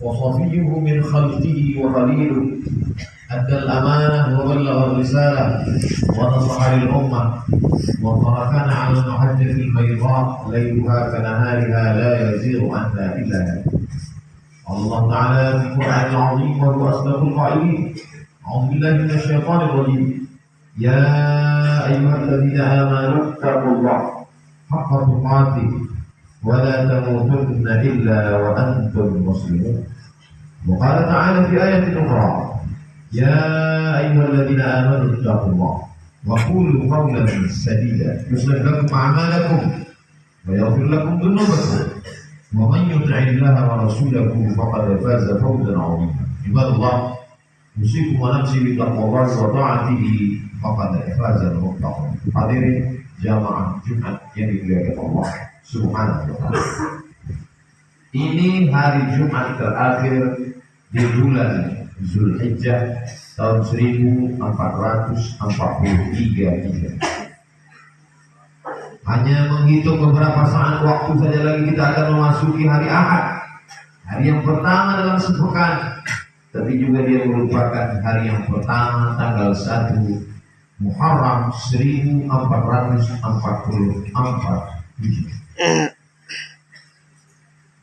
وصفيه من خلقه وخليله أدى الأمانة وبلغ الرسالة ونصح للأمة وتركنا على المحجة البيضاء ليلها كنهارها لا يزيغ عنها إلا هالك. الله تعالى في القرآن العظيم وهو أصدق القائلين: أعوذ بالله من الشيطان الرجيم. يا أيها الذين آمنوا اتقوا الله حق تقاته ولا تموتن إلا وأنتم مسلمون. وقال تعالى في آية أخرى: يا أيها الذين آمنوا اتقوا الله وقولوا قولا سديدا يصلح لكم أعمالكم ويغفر لكم ذنوبكم ومن يطع الله ورسوله فقد فاز فوزا عظيما. عباد الله، أوصيكم ونفسي بتقوى الله وطاعته فقد فاز المتقون. Hadirin jamaah Jumat yang dimuliakan Allah Subhanahu wa taala. Ini hari Jumat terakhir di bulan Zulhijjah tahun 1443 Hijriah. Hanya menghitung beberapa saat waktu saja lagi kita akan memasuki hari Ahad, hari yang pertama dalam sepekan. Tapi juga dia merupakan hari yang pertama tanggal 1 Muharram 1444 Hijriah.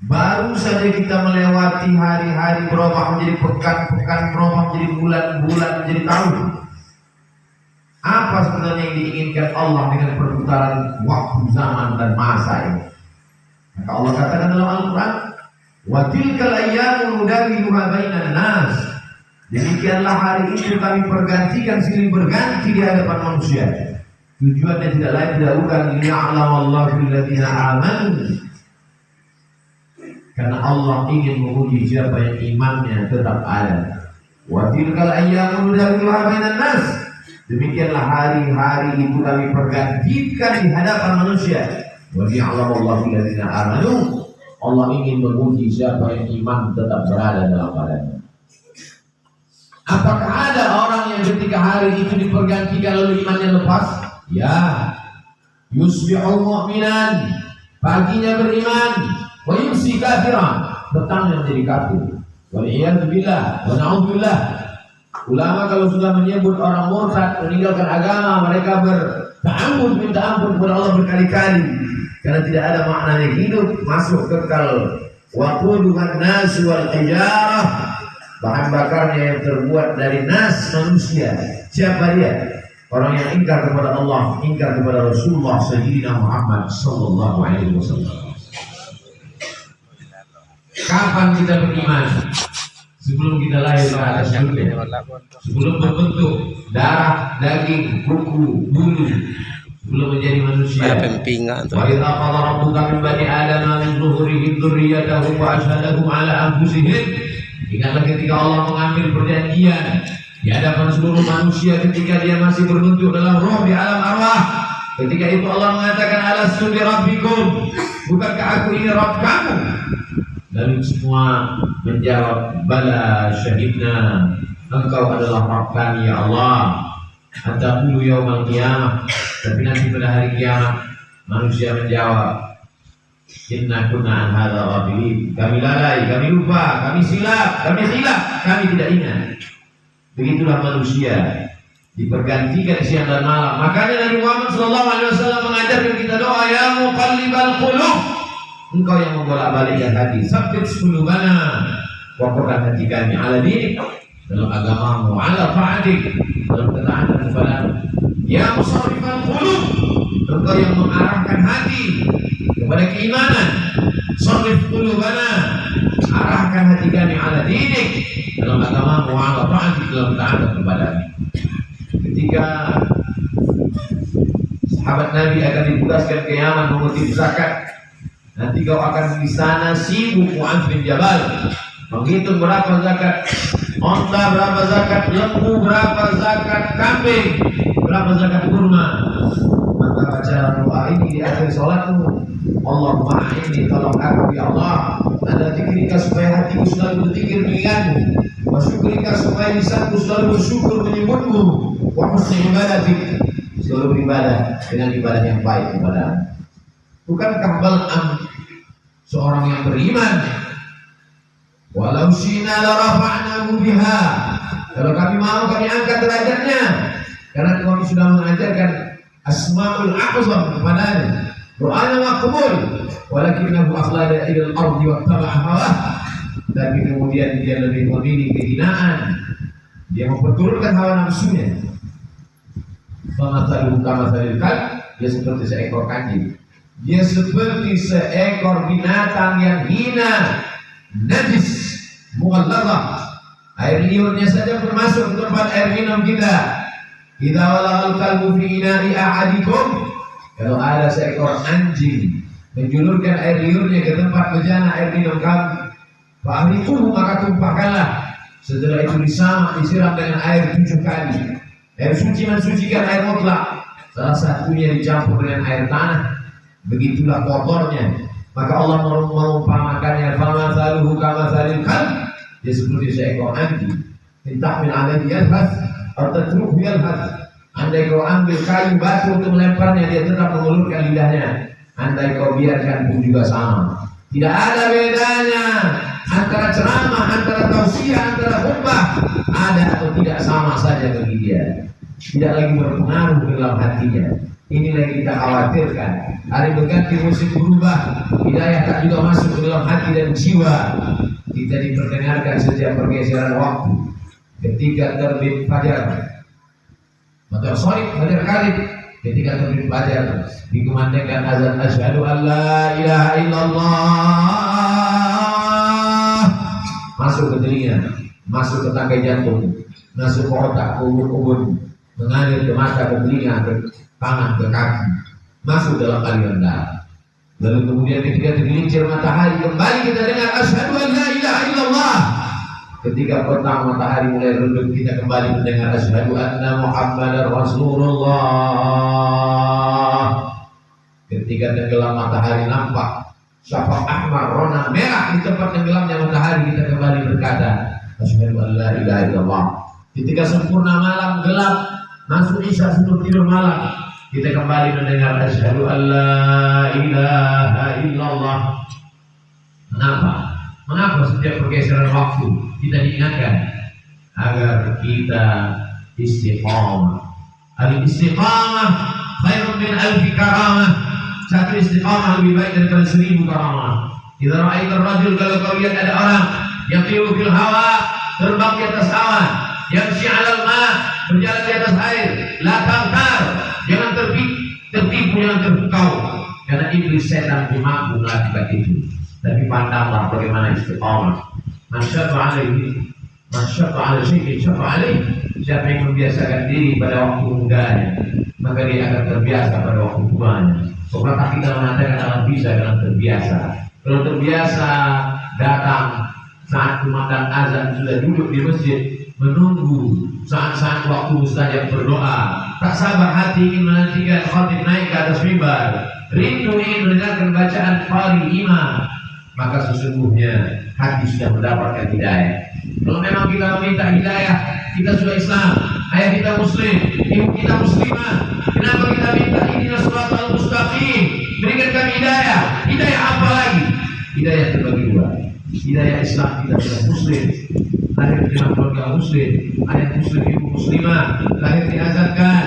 Baru saja kita melewati hari-hari berubah menjadi pekan-pekan, berubah menjadi bulan-bulan, menjadi tahun. Apa sebenarnya yang diinginkan Allah dengan perputaran waktu, zaman, dan masa ini? Maka Allah katakan dalam Al-Quran: "Wa tilkal ayyamu nudawiluha bainan nas." Demikianlah hari itu kami pergantikan silih berganti di hadapan manusia. Tujuannya tidak lain tidak bukan liya'lamallahu alladziina aamanu. Karena Allah ingin menguji siapa yang imannya tetap ada. Wa tilkal ayyamu nudawiluha bainan nas. Demikianlah hari-hari itu kami pergantikan di hadapan manusia. Wa liya'lamallahu alladziina aamanu. Allah ingin menguji siapa yang iman tetap berada dalam badannya. Apakah ada orang yang ketika hari itu dipergantikan lalu imannya lepas? Ya. Yusbihu mu'minan, paginya beriman, wa yumsi kafiran, petangnya menjadi kafir. Wal'iyadzubillah, wa na'udzubillah. Ulama kalau sudah menyebut orang murtad meninggalkan agama, mereka berta'ammud, minta ampun kepada Allah berkali-kali. Karena tidak ada maknanya hidup, masuk kekal. Waquduhan nas wal hijarah, bahan bakarnya yang terbuat dari nas, manusia. Siapa dia? Orang yang ingkar kepada Allah, ingkar kepada Rasulullah Sayyidina Muhammad sallallahu alaihi wasallam. Kapan kita beriman? Sebelum kita lahir ke atas dunia, sebelum berbentuk darah, daging, kuku, bulu, sebelum menjadi manusia. Wa idza qala rabbuka min bani adama min zuhurihim dzurriyyatahum wa asyhadahum ala anfusihim. Ingatlah ketika Allah mengambil perjanjian di hadapan seluruh manusia ketika dia masih berbentuk dalam roh di alam arwah. Ketika itu Allah mengatakan, alastu bi rabbikum, bukankah aku ini Rabb kamu? Lalu semua menjawab, bala syahidna, engkau adalah Rabb kami ya Allah. Hatta qulu yaumal qiyamah, tapi nanti pada hari kiamat manusia menjawab, inna kunna an hadza ghafilin, kami lalai, kami lupa, kami silap, kami tidak ingat. Begitulah manusia dipergantikan siang dan malam. Makanya Nabi Muhammad SAW mengajarkan kita doa, ya muqallibal qulub, engkau yang membolak-balikkan hati, tsabbit qulubana, kokohkan hati kami ala dinik, dalam agamamu, ala ta'atik, dalam ketaatan kepadamu. Ya musarrifal qulub, engkau yang mengarahkan hati kepada keimanan, sarrif qulubana, arahkan hati kami ala dinik, dalam agamamu, ala ta'atik, dalam ketaatan kepadamu. Ketika sahabat Nabi akan ditugaskan ke Yaman mengutip zakat, nanti kau akan di sana sibuk Mu'adz bin Jabal menghitung berapa zakat onta, berapa zakat lembu, berapa zakat kambing, berapa zakat kurma. Maka baca doa ini di akhir sholatmu, Allahumma a'inni, tolong aku ya Allah, ada zikrika supaya hatiku selalu berzikir mengingatmu, wa syukrika supaya lisanku selalu bersyukur menyebutmu, wa husni ibadatik, selalu beribadah dengan ibadah yang baik kepadamu. Bukankah Bal'am seorang yang beriman Walau syi'na la rafa'nahu biha. Kalau kami mau kami angkat derajatnya. Karena kami sudah mengajarkan asmaul a'zam kepadanya. Doanya maqbul. Walakinahu akhlada ila al-ardi wa taba'a hawah. Tapi kemudian dia lebih memilih kehinaan. Dia memperturutkan hawa nafsunya. Famathaluhu kamathalil kalb. Dia seperti seekor anjing. Dia seperti seekor binatang yang hina, najis, mughalladhah. Air liurnya saja masuk ke tempat air minum kita. Idza walaghal kalbu fi ina'i ahadikum. Kalau ada seekor anjing menjulurkan air liurnya ke tempat bejana air minum kamu, fa'riquhu, maka tumpahkanlah. Setelah itu disiram dengan air 7 kali. Air suci mensucikan air mutlak. Salah satunya dicampur dengan air tanah. Begitulah kotornya. Maka Allah mengumpamakannya, famathaluhu kamathalil kalb. Dia seperti seekor anjing. Intahmil alaihi yalhas atau tatruhu yalhas. Andai kau ambil kayu batu untuk melemparnya, dia tetap mengulurkan lidahnya. Andai kau biarkan pun juga sama. Tidak ada bedanya antara ceramah, antara tausiah, antara khutbah. Ada atau tidak sama saja bagi dia. Tidak lagi berpengaruh dalam hatinya. Inilah yang kita khawatirkan. Hari berganti musim berubah, hidayah tak juga masuk ke dalam hati dan jiwa. Kita diperdengarkan setiap pergeseran waktu. Ketika terbit fajar, maka sorry fajar karib. Ketika terbit fajar, dikumandangkan azan asyhadu an la ilaha illallah. Masuk ke telinga, masuk ke tangkai jantung, masuk ke otak, ke ubun-ubun, mengalir ke mata, ke telinga, ke tangan, ke kaki, masuk dalam aliran darah. Lalu kemudian ketika tergelincir matahari, kembali kita dengar asyhadu an la ilaha illallah. Ketika petang matahari mulai redup, kita kembali mendengar asyhadu anna muhammadar rasulullah. Ketika tenggelam matahari nampak syafaq ahmar, rona merah di tempat tenggelamnya matahari, kita kembali berkata asyhadu an la ilaha illallah. Ketika sempurna malam gelap, masuk isya sebelum tidur malam, kita kembali mendengar asyhadu an la ilaha illallah. Mengapa setiap pergeseran waktu kita diingatkan agar kita istiqamah? Al-istiqamah khairun min alfi karamah. Satu istiqamah lebih baik daripada 1000 karamah. Idza ra'aita ar-rajul, kalau kau lihat ada orang yang yatiru fil hawa, terbang di atas awan, yamshi 'alal ma', berjalan di atas air, la tamtar, jangan tertipu, jangan terpukau, karena iblis setan mampu melakukan itu. Tapi pandanglah bagaimana istiqamah. Man syaffa alaihi, man syaffa ala syai'in syaffa alaihi. Siapa yang membiasakan diri pada waktu mudanya, maka dia akan terbiasa pada waktu tuanya. Pepatah kita mengatakan alam bisa dalam terbiasa. Kalau terbiasa datang saat kumandang azan, sudah duduk di masjid menunggu saat-saat waktu mustajab berdoa, tak sabar hati ingin menantikan khatib naik ke atas mimbar, rindu ingin mendengarkan bacaan qari imam, maka sesungguhnya hati sudah mendapatkan hidayah. Kalau memang kita meminta hidayah, kita sudah Islam, ayah kita muslim, ibu kita muslimah, kenapa kita minta ihdinas siratal mustaqim, berikan kami hidayah? Hidayah apa lagi? Hidayah terbagi dua. Hidayah Islam, kita sudah muslim, lahir di dalam keluarga muslim, ayah muslim, ibu muslimah, lahir diazankan,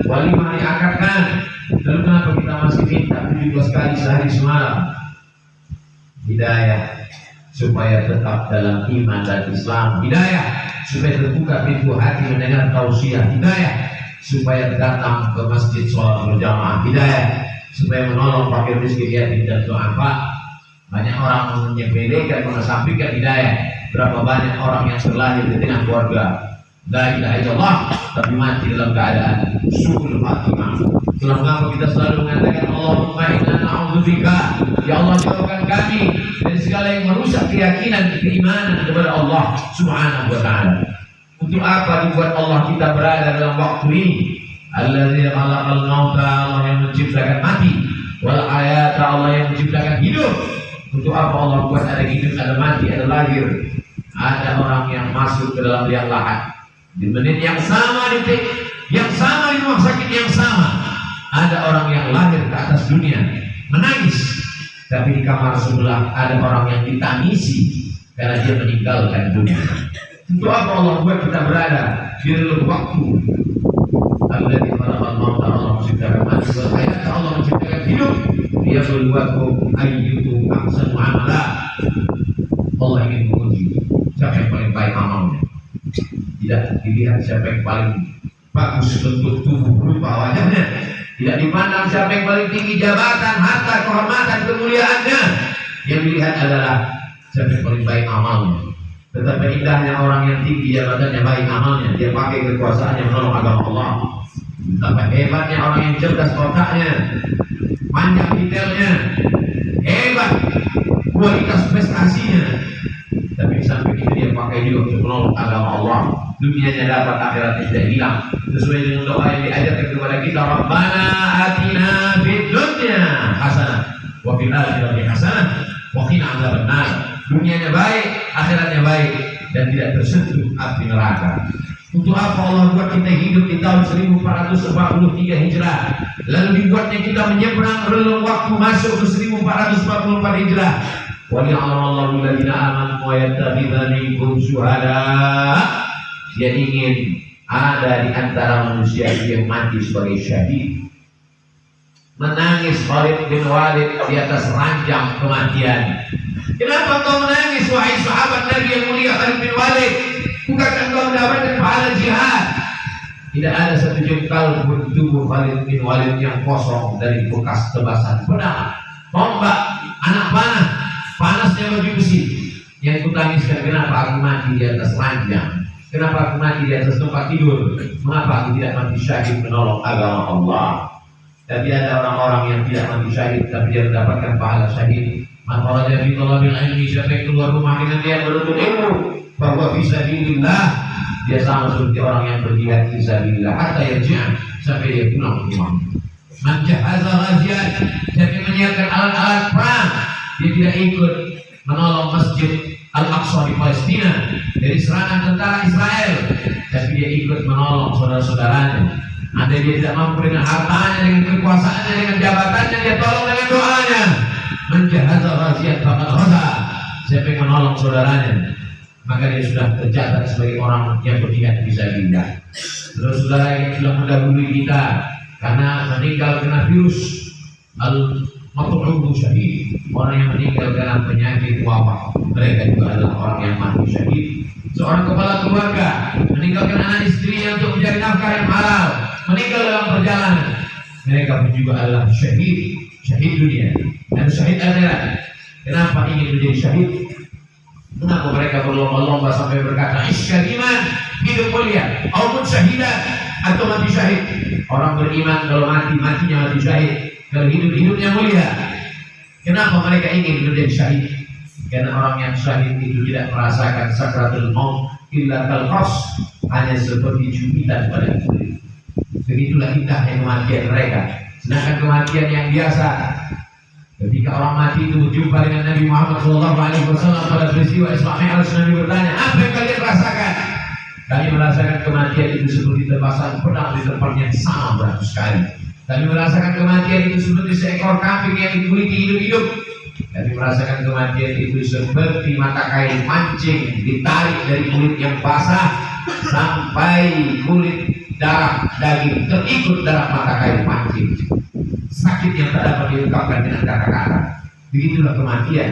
walimah diakadkan. Lalu kenapa kita masih minta 17 kali sehari semalam? Hidayah supaya tetap dalam iman dan Islam. Hidayah supaya terbuka pintu hati mendengar tausiah. Hidayah supaya datang ke masjid sholat berjamaah. Hidayah supaya menolong fakir miskin yatim dan du'afa. Banyak orang menyepelekan, mengesampingkan hidayah. Berapa banyak orang yang terlahir di tengah keluarga la ilaha illallah, tapi mati dalam keadaan su'ul khatimah. Itulah mengapa kita selalu mengatakan Allahumma inna na'udzubika, ya Allah jauhkan kami dari segala yang merusak keyakinan, keimanan kepada Allah Subhanahu wa ta'ala. Untuk apa dibuat Allah kita berada dalam waktu ini? Allazi khalaqal mauta, Allah yang menciptakan mati, wal hayata, Allah yang menciptakan hidup. Untuk apa Allah buat ada hidup, ada mati, ada lahir? Ada orang yang masuk ke dalam liang lahat di menit yang sama, detik yang sama, di rumah sakit yang sama. Ada orang yang lahir ke atas dunia menangis, tapi di kamar sebelah ada orang yang ditangisi. karena dia meninggalkan dunia. Untuk apa Allah buat kita berada di relung waktu? Alladzi khalaqal mauta, Allah menciptakan mati wal hayata, Allah menciptakan hidup. Dia berbuatku ayyukum ahsanu amala. Allah ingin menguji siapa yang paling baik amalnya. Tidak dilihat siapa yang paling bagus bentuk tubuh rupa wajahnya. Tidak dipandang siapa yang paling tinggi jabatan, harta, kehormatan, kemuliaannya. Yang dilihat adalah siapa yang paling baik amalnya. Tetapi indahnya orang yang tinggi jabatannya, baik amalnya, dia pakai kekuasaannya menolong agama Allah. Betapa hebatnya orang yang cerdas otaknya, panjang detailnya, hebat kualitas prestasinya. Tapi sampai itu dia pakai juga untuk menolong agama Allah. Dunianya dapat, akhiratnya tidak hilang. Sesuai dengan doa yang diajarkan kepada kita, Rabbana atina fid dunya hasanah wa fil akhirati hasanah wa qina adzabannar. Dunianya baik, akhiratnya baik, dan tidak tersentuh api neraka. Untuk apa Allah buat kita hidup di tahun 1443 Hijrah, lalu dibuatnya kita menyeberang relung waktu masuk ke 1444 Hijrah. Wa ya'lamu alladziina aamanu wa yattakhidha minkum syuhada. Dia ingin ada di antara manusia yang mati sebagai syahid. Menangis Khalid bin Walid di atas ranjang kematian. Kenapa kau menangis wahai sahabat Nabi yang mulia Khalid bin Walid? Bukankah engkau mendapatkan pahala jihad? Tidak ada satu jengkal pun tubuh Khalid bin Walid yang kosong dari bekas tebasan pedang, tombak, anak panah, panasnya baju besi. Yang kutangiskan, kenapa aku mati di atas ranjang? Kenapa aku mati di atas tempat tidur? Mengapa aku tidak mati syahid menolong agama Allah? Tapi ada orang-orang yang tidak mati syahid, tapi dia mendapatkan pahala syahid. Man kharaja fi talabil ilmi, siapa yang keluar rumah dengan dia menuntut ilmu, bahwa fi sabilillah, dia sama seperti orang yang berjihad fi sabilillah hatta yarji'a, sampai dia pulang ke rumah. Man jahaza ghazian, siapa yang menyiapkan alat-alat perang, dia tidak ikut menolong Masjid Al-Aqsa di Palestina dari serangan tentara Israel, tapi dia ikut menolong saudara-saudaranya. Andai dia tidak mampu dengan hartanya, dengan kekuasaannya, dengan jabatannya, dia tolong dengan doanya. Menjahaza ghazian faqad ghaza, siapa yang menolong saudaranya, maka dia sudah tercatat sebagai orang yang berjihad fisabilillah. Saudara-saudara yang sudah mendahului kita karena meninggal kena virus al-mat'ubu syahid, orang yang meninggal karena penyakit wabah, mereka juga adalah orang yang mati syahid. Seorang kepala keluarga meninggalkan anak istrinya untuk mencari nafkah yang halal, meninggal dalam perjalanan, mereka pun juga adalah syahid, syahid dunia dan syahid akhirat. Kenapa ingin menjadi syahid? Kenapa mereka berlomba-lomba sampai berkata isyal iman, hidup mulia, ataupun syahidat, atau mati syahid? Orang beriman kalau mati, matinya mati syahid. Kalau hidup, hidupnya mulia. Kenapa mereka ingin menjadi syahid? Karena orang yang syahid itu tidak merasakan sakratul maut illa kalqas, hanya seperti jubitan pada kulit. Begitulah indahnya kematian mereka. Sedangkan kematian yang biasa, ketika orang mati itu berjumpa dengan Nabi Muhammad SAW pada peristiwa Isra Mi'raj, Nabi bertanya, apa yang kalian rasakan? Kami merasakan kematian itu seperti tebasan pedang di tempat yang sama beratus kali. Kami merasakan kematian itu seperti seekor kambing yang dikuliti hidup-hidup. Kami merasakan kematian itu seperti mata kain mancing ditarik dari kulit yang basah sampai kulit darah daging terikut darah mata kain mancing. Sakit yang tak dapat diungkapkan dengan kata-kata. Begitulah kematian.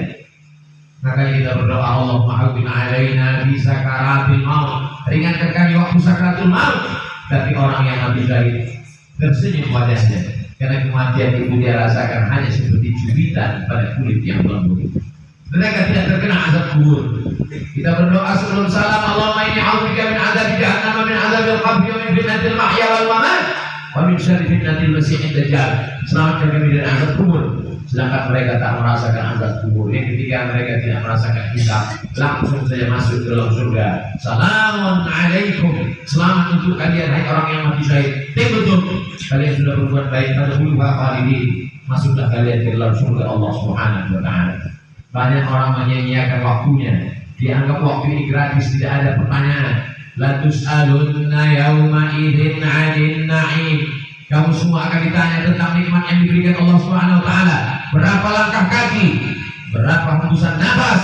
Maka kita berdoa, Allahumma hawwin alaina fi sakaratil maut, ringankan kami waktu sakaratul maut. Tapi orang yang mati syahid tersenyum wajahnya, karena kematian itu dia rasakan hanya seperti jubitan pada kulit yang lembut. Mereka tidak terkena azab kubur. Kita berdoa sebelum salam, Allahumma inni a'udzubika min adzabi jahannam, min adzabil qabri, wa min fitnatil mahya wal mamat, wa min syarri fitnatil masiihid dajjal. Selamatkan kami dari azab kubur. Sedangkan mereka tak merasakan azab kubur. Yang ketika mereka tidak merasakan hisab, langsung saja masuk ke dalam surga. Salamun alaikum, selamat untuk kalian hai orang yang mati syahid. Betul, kalian sudah berbuat baik pada dulu khalidin, masuklah kalian ke dalam surga Allah Subhanahu wa taala. Banyak orang menyia-nyiakan waktunya, dianggap waktu ini gratis, tidak ada pertanyaan. La tus'alunna yauma idzin 'anil na'im. Kamu semua akan ditanya tentang nikmat yang diberikan Allah Subhanahu wa taala. Berapa langkah kaki, berapa hembusan nafas,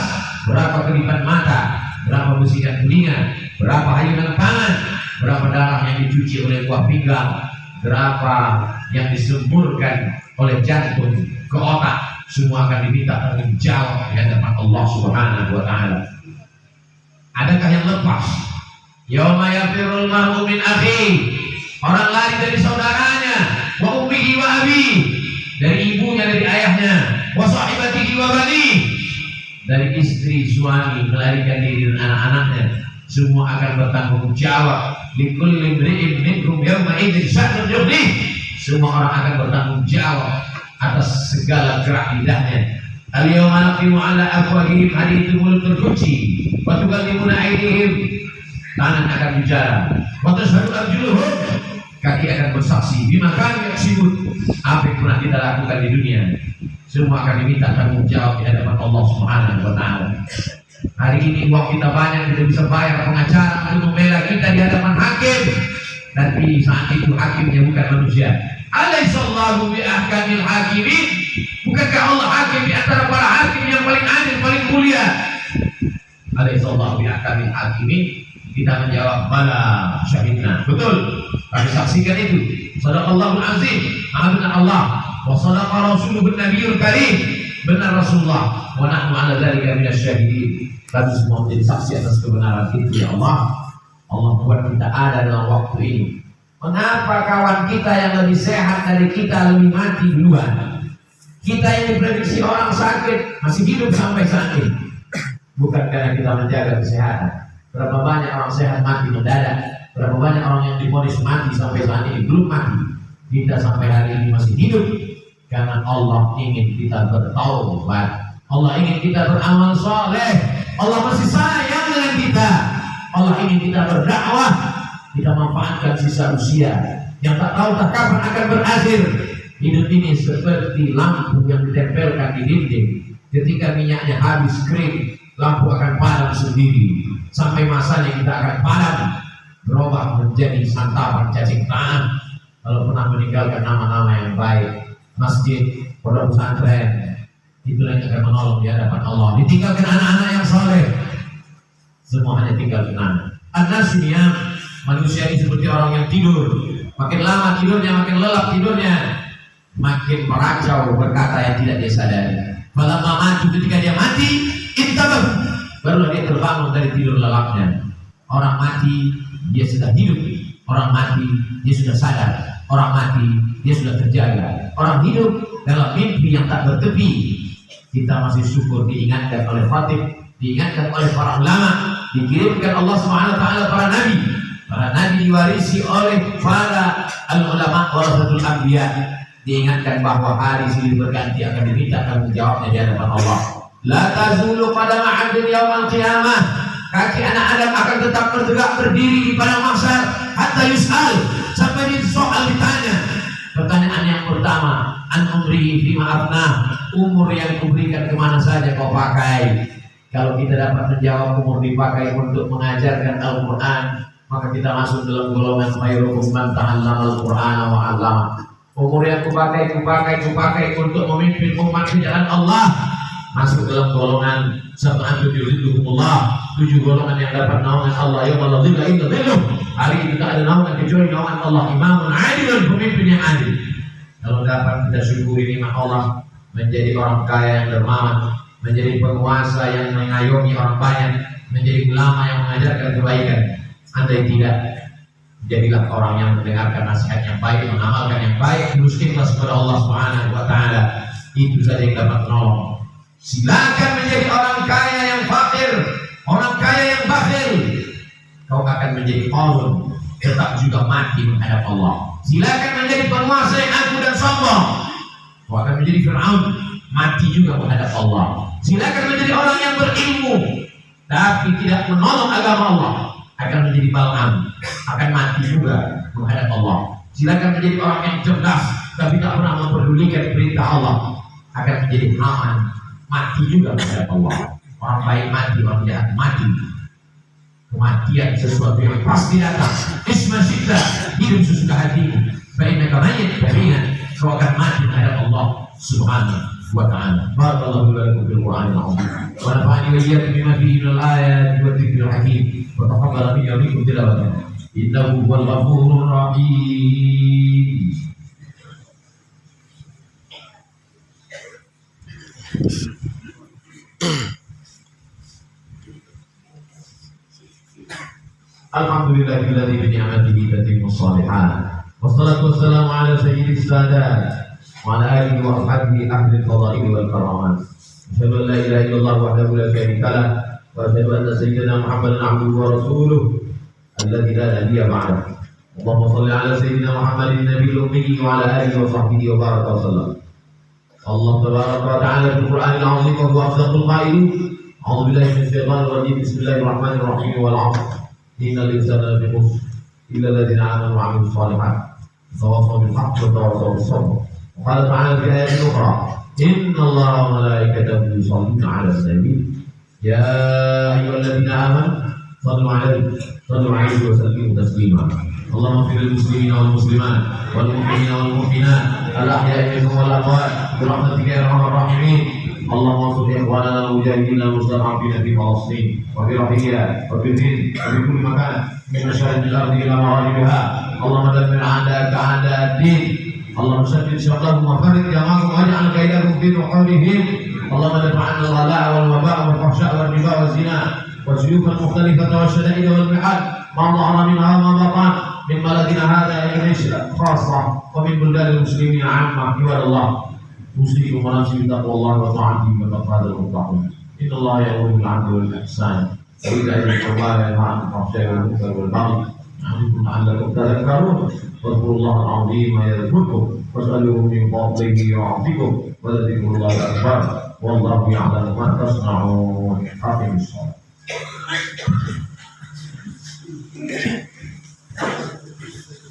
berapa kedipan mata, berapa bisikan telinga, berapa hayunan tangan, berapa darah yang dicuci oleh buah pinggang, berapa yang disemburkan oleh jantung ke otak, semua akan diminta tanggung jawab di hadapan Allah Subhanahu wa taala. Adakah yang lepas? Yauma yafirul mar'u min akhihi, orang lari dari saudaranya, wa ummihi wa abihi, dari ibunya, dari ayahnya, wa sahibatihi wa banihi, dari istri, suami, melarikan diri dan anak-anaknya, semua akan bertanggung jawab. Likulli imri'in minhum yawma idzin sya'nun yughnih, semua orang akan bertanggung jawab atas segala gerak lidahnya. Al-yawma naqimu 'ala afwahihim, hari itu mulut terkunci, wa tukallimuna aydihim, tangan akan bicara, wa tashhadu arjuluhum, kaki akan bersaksi, bima kanu yaksibun, apa yang pernah kita lakukan di dunia. Semua akan diminta tanggung jawab di hadapan Allah Subhanahu wa taala. Hari ini uang kita banyak, kita bisa bayar pengacara untuk membela kita di hadapan hakim, tapi saat itu hakimnya bukan manusia. Alaihissallahu bi ahkamil hakimin, bukankah Allah hakim di antara para hakim yang paling adil, paling mulia? Alaihissallahu bi ahkamil hakimin. Kita menjawab bala syahidna, betul, kami saksikan itu. Sadaqallahul azim, maha benar Allah, wa sadaqa rasuluhun nabiyul karim, benar Rasulullah, wa nahnu ala dzalika minasyahidin. Kami semua menjadi saksi atas kebenaran itu, ya Allah. Allah buat kita ada dalam waktu ini. Mengapa kawan kita yang lebih sehat dari kita lebih mati duluan? Kita yang diprediksi orang sakit masih hidup sampai saat ini. Bukan karena kita menjaga kesehatan. Berapa banyak orang sehat mati mendadak, berapa banyak orang yang divonis mati sampai saat ini belum mati. Kita sampai hari ini masih hidup karena Allah ingin kita bertaubat, Allah ingin kita beramal soleh, Allah masih sayang dengan kita, Allah ingin kita berdakwah, kita manfaatkan sisa usia yang tak tahu tak kapan akan berakhir. Hidup ini seperti lampu yang ditempelkan di dinding, ketika minyaknya habis kering, lampu akan padam sendiri. Sampai masanya kita akan padam, berubah menjadi santapan cacing tanah. Kalau pernah meninggalkan nama-nama yang baik, masjid, pondok pesantren, itulah yang akan menolong di hadapan Allah. Ditinggalkan anak-anak yang soleh, semua hanya tinggal kenangan. An-nasiyah, manusia ini seperti orang yang tidur. Makin lama tidurnya, makin lelap tidurnya, makin meracau berkata yang tidak dia sadari. Malam mati, ketika dia mati, intabah, barulah dia terbangun dari tidur lelapnya. Orang mati dia sudah hidup, orang mati dia sudah sadar, orang mati dia sudah terjaga. Orang hidup dalam mimpi yang tak bertepi. Kita masih syukur diingatkan oleh khatib, diingatkan oleh para ulama, dikirimkan Allah SWT para nabi. Para nabi diwarisi oleh para ulama warasatul anbiya. Diingatkan bahwa hari silih berganti akan diminta tanggung jawabnya di hadapan Allah. La tazulu qadama 'abdin yaumal qiyamah, kaki anak Adam akan tetap bergerak berdiri di padang mahsyar hatta yus'al, sampai disoal, ditanya. Pertanyaan yang pertama, an umrihi fima afnah, umur yang kuberikan kemana saja kau pakai? Kalau kita dapat menjawab umur dipakai untuk mengajarkan Al-Quran, maka kita masuk dalam golongan khairukum man ta'allama al-Qur'ana wa 'allama. Umur yang kupakai untuk memimpin umat di jalan Allah, masuk dalam golongan sab'atun yudhilluhumullah, 7 golongan yang dapat naungan Allah yauma la dhilla illa dhilluh. Hari ini tak ada naungan kecuali naungan Allah. Imamun adilun, pemimpin yang adil. Kalau dapat kita syukuri nikmat Allah, menjadi orang kaya yang dermawan, menjadi penguasa yang mengayomi orang banyak, menjadi ulama yang mengajarkan kebaikan. Andai tidak, jadilah orang yang mendengarkan nasihat yang baik, mengamalkan yang baik, tulus ikhlas kepada Allah Subhanahu wa taala. Itu saja yang dapat menolong. Silakan menjadi orang kaya yang fakir, orang kaya yang bakhil. Kau akan menjadi qaum, tetap juga mati menghadap Allah. Silakan menjadi penguasa yang angkuh dan sombong. Kau akan menjadi Fir'aun, mati juga menghadap Allah. Silakan menjadi orang yang berilmu, tapi tidak menolong agama Allah, akan menjadi Bal'am, akan mati juga menghadap Allah. Silakan menjadi orang yang cerdas, tapi tak pernah memperdulikan perintah Allah, akan menjadi Haman, mati juga menghadap Allah. Orang baik mati, orang jahat mati. Kematian sesuatu yang pasti datang. Isma syidda, hidup sesudah hatimu. Fa'inna kamayyit, kau akan mati menghadap Allah Subhanahu وتعالى. بارك الله لكم في القرآن العظيم ونفعني وإياكم بما فيه من الآيات والذكر الحكيم وتقبل مني ومنكم تلاوته إنه هو الغفور الرحيم. الحمد لله الذي بنعمته تتم الصالحات، والصلاة والسلام على سيد السادات وعلى آله وأصحابه أهل الفضائل والكرامات. أشهد أن لا إله إلا الله وحده لا شريك له، وأشهد أن سيدنا محمدا عبده ورسوله الذي لا نبي بعده. اللهم صل على سيدنا محمد النبي الأمي وعلى آله وصحبه وبارك وسلم. الله تبارك وتعالى في القرآن العظيم وهو أصدق القائلين. أعوذ بالله من الشيطان الرجيم. بسم الله الرحمن الرحيم. والعصر إن الإنسان لفي خسر إلا الذين آمنوا وعملوا الصالحات تواصوا بالحق وتواصوا بالصبر. وقال تعالى في آية أخرى إن الله وملائكته يصلون على النبي يا أيها الذين آمنوا صلوا عليه وسلموا تسليما. اللهم اغفر للمسلمين والمسلمات والمؤمنين والمؤمنات الأحياء منهم والأموات برحمتك يا أرحم الراحمين. اللهم انصر إخواننا المجاهدين المستضعفين في فلسطين وفي رفيع وفي الهند وفي كل مكان من مشارق الأرض إلى مغاربها. اللهم دمر أعداءك أعداء الدين. اللهم شتت شملهم وفرق جمعهم واجعل كيدهم في نحورهم. اللهم دفع عنا الغلاء والوباء والفحشاء والربا والزنا والسيوف المختلفة والشدائد والمحال ما ظهر منها وما بطن من بلدنا هذا إلى خاصة ومن بلدان المسلمين عامة. عباد الله أوصيكم ونفسي بتقوى الله وطاعته وتقوى المتقون. إن الله يأمر بالعدل والإحسان وإيتاء ذي القربى وينهى عن الفحشاء والمنكر والبغي يعظكم لعلكم تذكرون. واذكروا الله العظيم يذكركم واسألوه من فضله يعطيكم ولذكر الله أكبر والله يعلم ما تصنعون. أقم الصلاة.